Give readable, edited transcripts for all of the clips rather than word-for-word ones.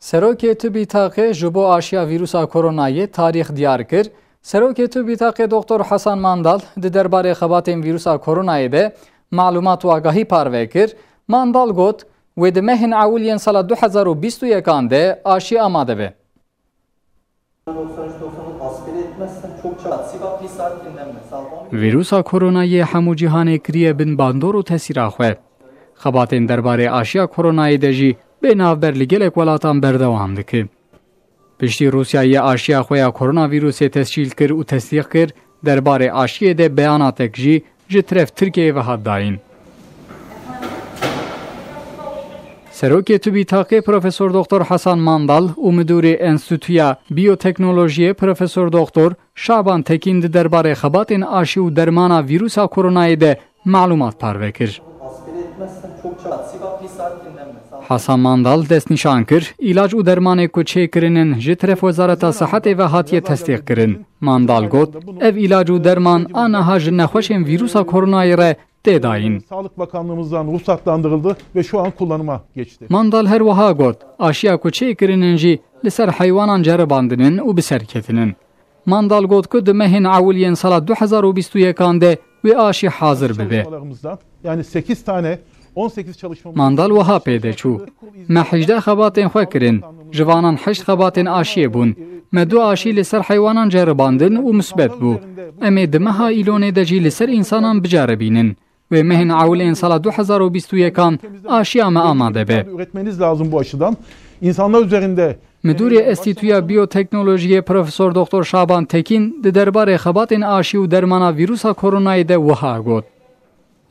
Serokê TÜBİTAKê ji bo aşiya vîrusa koronayê tarîx diyar kir. Serokê TÜBİTAKê Doktor Hasan Mandal di derbarê xebatên vîrusa koronayê de malumat û agahî parve kir. Mandal got wê di mehên ewiliyên sala 2021 de aşî amade be. Vîrusa koronayê hemû cîhanê kiriye bin bandor û tesîra xwe. Xebatên derbarê aşiya koronayê de jî bênavber li gelek welatan berdewam dikin. Piştî Rûsyayê aşiya xwe ya koronavîrusê tescîl kir û tesdîq kir, derbarê aşiyê de beyanateke jî ji tiref Tirkiyeyê ve hat dayîn. Serokê TÜBİTAKê Profesör Doktor Hasan Mandal û Müdûrê Enstitûya Biyoteknolojiyê Profesör Doktor Şaban Tekin di derbarê xebatên aşî û dermana vîrusa koronayê de malumat parve kir. Hasan Mandal destnîşan kir, îlac û dermanê ku çêkirinin ji tiref Wezareta Sihetê ve hatiye tesdîq kirin. Mandal got, ev îlac û derman aniha ji nexweşên vîrusa koronayê re tê dayîn. Sağlık Bakanlığımızdan ruhsatlandırıldı ve şu an kullanıma geçti. Mandal her wiha got, aşiya ku çêkirinin jî li ser heywanan ceribandinin û biserketinin. Mandal got ku di mehên ewiliyên sala 2021 de wê aşî hazır bibe. Yani 8 tane 18 çalışmamız. Mandal wiha pêde çû. Me 18 xebatên xwe kirin. Ji vanan 8 xebatên aşiyê bûn. Me 2 aşî li ser heywanan ceribandin û musbet bû. Em ê di meha îlonê de jî li ser însanan biceribînin. Ve mehên ewilên sala 2021 aşiya me amade be. Üretmeniz lazım bu aşıdan. İnsanlar üzerinde Müdûrê Enstitûya Biyoteknolojiyê Profesör Doktor Şaban Tekin di derbarê xebatên aşî û dermana vîrusa koronayê de wiha got.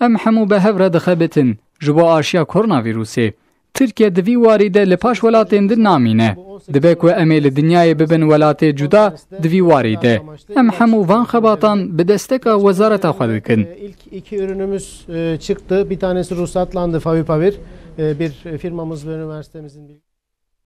Em hemû bi hev re dixebitin ji bo aşiya koronavîrusê. Tirkiye di vî warî de li paş welatên din namîne. Dibe ku em ê li dinyayê bibin welatê cuda di vî warî de. Em hemû van xebatan bi desteka wezareta xwe dikin. İlk 2 ürünümüz çıktı. Bir tanesi ruhsatlandı Favipiravir. Bir firmamız ve üniversitemizin